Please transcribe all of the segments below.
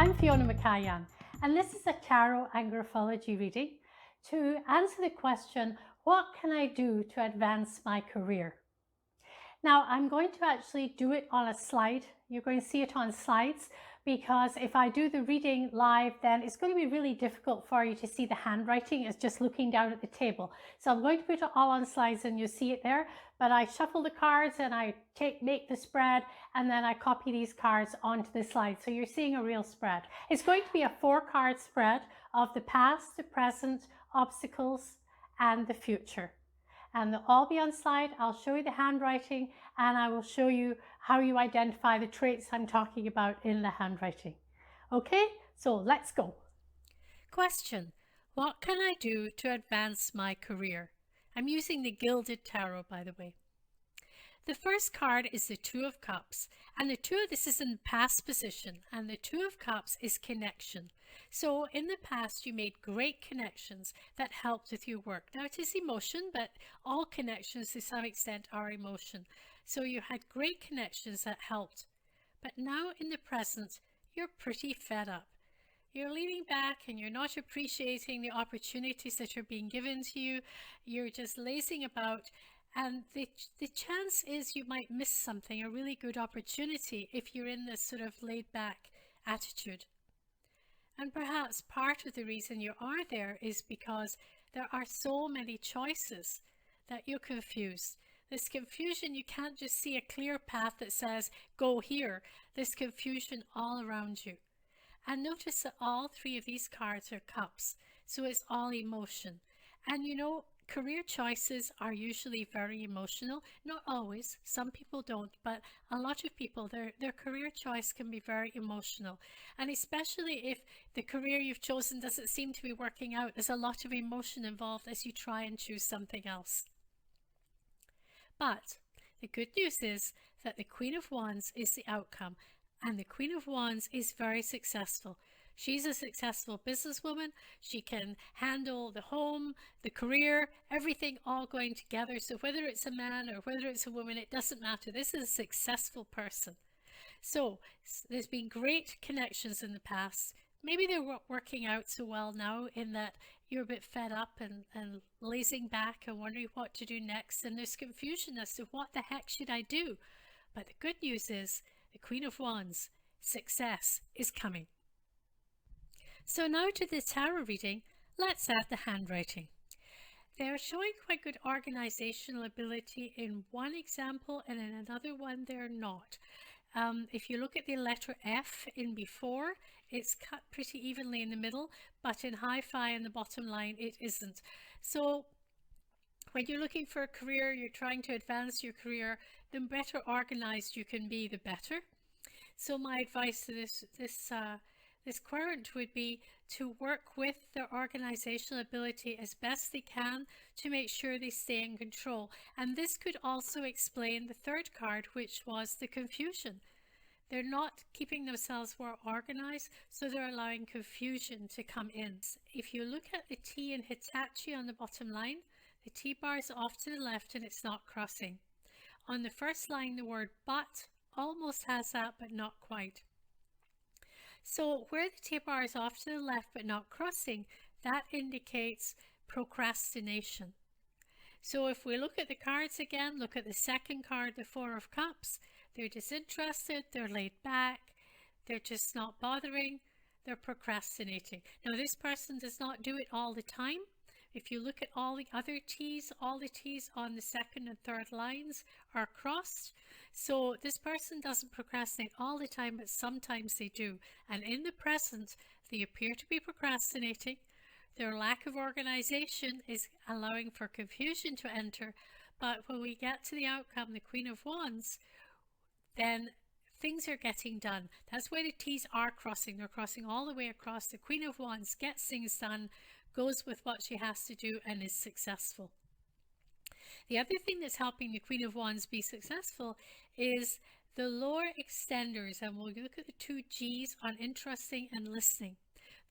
I'm Fiona McCallan, and this is a Tarot and Graphology reading to answer the question, what can I do to advance my career? Now, I'm going to actually do it on a slide. You're going to see it on slides because if I do the reading live, then it's going to be really difficult for you to see the handwriting. It's just looking down at the table. So I'm going to put it all on slides and you'll see it there. But I shuffle the cards and I make the spread, and then I copy these cards onto the slide. So you're seeing a real spread. It's going to be a 4-card spread of the past, the present, obstacles, and the future. And they'll all be on slide. I'll show you the handwriting, and I will show you how you identify the traits I'm talking about in the handwriting. Okay, so let's go. Question: what can I do to advance my career? I'm using the Gilded Tarot, by the way. The first card is the Two of Cups, and the Two of this is in the past position, and the Two of Cups is connection. So in the past you made great connections that helped with your work. Now it is emotion, but all connections to some extent are emotion. So you had great connections that helped. But now in the present, you're pretty fed up. You're leaning back and you're not appreciating the opportunities that are being given to you. You're just lazing about. And the chance is you might miss something, a really good opportunity, if you're in this sort of laid back attitude. And perhaps part of the reason you are there is because there are so many choices that you're confused. This confusion, you can't just see a clear path that says, go here. There's confusion all around you. And notice that all 3 of these cards are cups, so it's all emotion. And you know, career choices are usually very emotional. Not always, some people don't, but a lot of people, their career choice can be very emotional. And especially if the career you've chosen doesn't seem to be working out, there's a lot of emotion involved as you try and choose something else. But the good news is that the Queen of Wands is the outcome, and the Queen of Wands is very successful. She's a successful businesswoman. She can handle the home, the career, everything all going together. So whether it's a man or whether it's a woman, it doesn't matter. This is a successful person. So there's been great connections in the past. Maybe they're not working out so well now, in that you're a bit fed up and lazing back and wondering what to do next. And there's confusion as to what the heck should I do? But the good news is the Queen of Wands, success is coming. So now to the tarot reading, let's add the handwriting. They're showing quite good organizational ability in one example, and in another one they're not. If you look at the letter F in before, it's cut pretty evenly in the middle, but in hi-fi in the bottom line it isn't. So when you're looking for a career, you're trying to advance your career, the better organized you can be, the better. So my advice to this querent would be to work with their organizational ability as best they can to make sure they stay in control. And this could also explain the third card, which was the confusion. They're not keeping themselves well organized, so they're allowing confusion to come in. If you look at the T in Hitachi on the bottom line, the T bar is off to the left and it's not crossing. On the first line, the word but almost has that, but not quite. So where the T bar is off to the left but not crossing, that indicates procrastination. So if we look at the cards again, look at the second card, the Four of Cups. They're disinterested, they're laid back, they're just not bothering, they're procrastinating. Now this person does not do it all the time. If you look at all the other T's, all the T's on the second and third lines are crossed. So this person doesn't procrastinate all the time, but sometimes they do. And in the present, they appear to be procrastinating. Their lack of organization is allowing for confusion to enter. But when we get to the outcome, the Queen of Wands, then things are getting done. That's where the T's are crossing. They're crossing all the way across. The Queen of Wands gets things done, goes with what she has to do, and is successful. The other thing that's helping the Queen of Wands be successful is the lower extenders, and we'll look at the 2 G's on interesting and listening.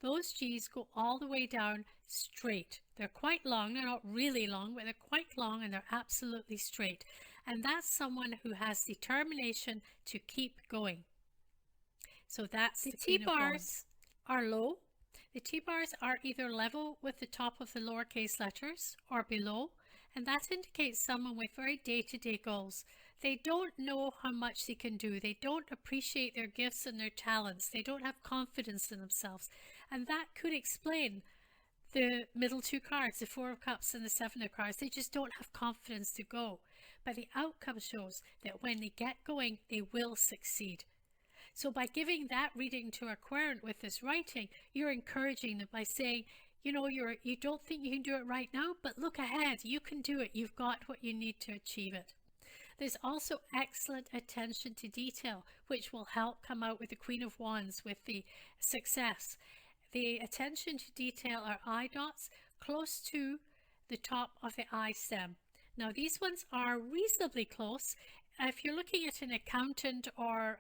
Those G's go all the way down straight. They're quite long, they're not really long, but they're quite long and they're absolutely straight. And that's someone who has determination to keep going. So that's the T-bars are low. The T-bars are either level with the top of the lowercase letters or below, and that indicates someone with very day-to-day goals. They don't know how much they can do. They don't appreciate their gifts and their talents. They don't have confidence in themselves. And that could explain the middle two cards, the Four of Cups and the Seven of Cups. They just don't have confidence to go. But the outcome shows that when they get going, they will succeed. So by giving that reading to a querent with this writing, you're encouraging them by saying, you know, you don't think you can do it right now, but look ahead. You can do it. You've got what you need to achieve it. There's also excellent attention to detail, which will help come out with the Queen of Wands with the success. The attention to detail are eye dots close to the top of the eye stem. Now these ones are reasonably close. If you're looking at an accountant or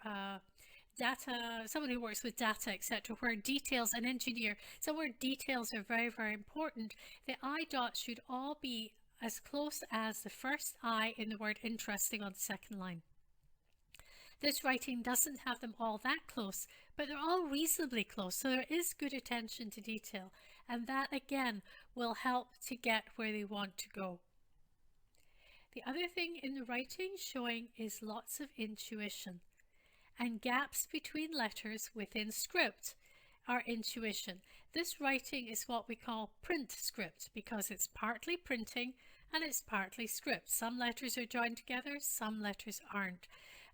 data, someone who works with data, etc., where details, an engineer, somewhere details are very, very important, the eye dots should all be as close as the first I in the word interesting on the second line. This writing doesn't have them all that close, but they're all reasonably close, so there is good attention to detail, and that again will help to get where they want to go. The other thing in the writing showing is lots of intuition, and gaps between letters within script are intuition. This writing is what we call print script because it's partly printing and it's partly script. Some letters are joined together, some letters aren't.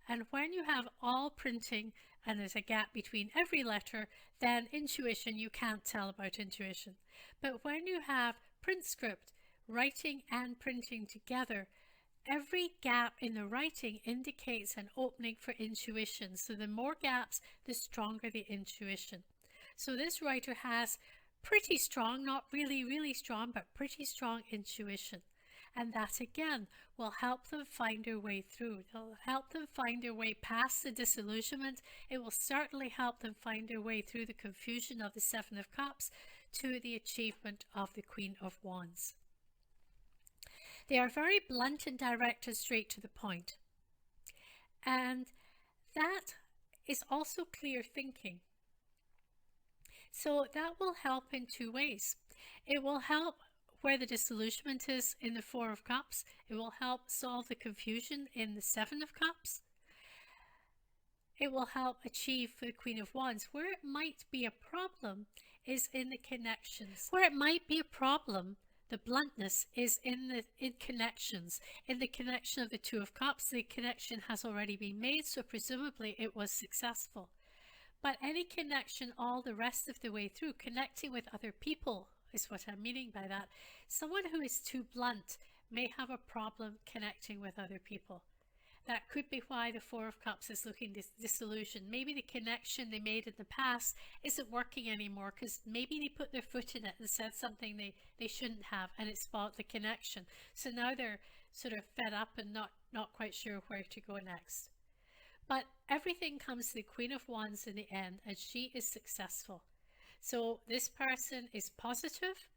And when you have all printing and there's a gap between every letter, then intuition, you can't tell about intuition. But when you have print script, writing and printing together, every gap in the writing indicates an opening for intuition. So the more gaps, the stronger the intuition. So this writer has pretty strong, not really, really strong, but pretty strong intuition. And that again will help them find their way through. It'll help them find their way past the disillusionment. It will certainly help them find their way through the confusion of the Seven of Cups to the achievement of the Queen of Wands. They are very blunt and direct and straight to the point. And that is also clear thinking. So that will help in two ways. It will help where the disillusionment is in the Four of Cups. It will help solve the confusion in the Seven of Cups. It will help achieve for the Queen of Wands. Where it might be a problem is in the connections. Where it might be a problem, the bluntness is in connections. In the connection of the Two of Cups, the connection has already been made, so presumably it was successful. But any connection all the rest of the way through, connecting with other people is what I'm meaning by that. Someone who is too blunt may have a problem connecting with other people. That could be why the Four of Cups is looking disillusioned. Maybe the connection they made in the past isn't working anymore because maybe they put their foot in it and said something they shouldn't have, and it spoiled the connection. So now they're sort of fed up and not quite sure where to go next. But everything comes to the Queen of Wands in the end, and she is successful. So this person is positive.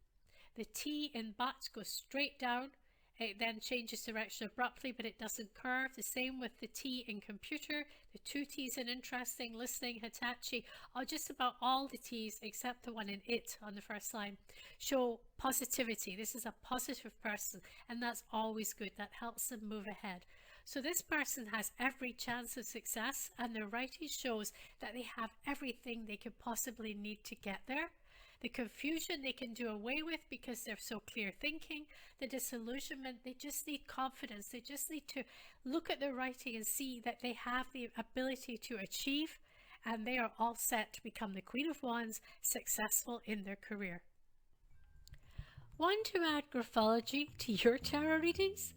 The T in but goes straight down. It then changes direction abruptly, but it doesn't curve. The same with the T in computer. The two T's in interesting, listening, Hitachi, or just about all the T's except the one in it on the first line show positivity. This is a positive person, and that's always good. That helps them move ahead. So this person has every chance of success, and their writing shows that they have everything they could possibly need to get there. The confusion they can do away with because they're so clear thinking. The disillusionment, they just need confidence. They just need to look at their writing and see that they have the ability to achieve, and they are all set to become the Queen of Wands, successful in their career. Want to add graphology to your tarot readings?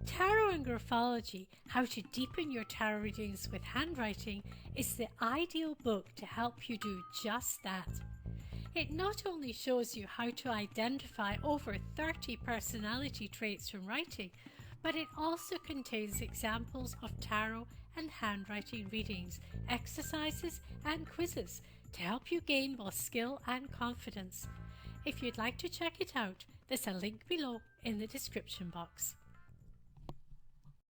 Tarot and Graphology, How to Deepen Your Tarot Readings with Handwriting, is the ideal book to help you do just that. It not only shows you how to identify over 30 personality traits from writing, but it also contains examples of tarot and handwriting readings, exercises and quizzes to help you gain both skill and confidence. If you'd like to check it out, there's a link below in the description box.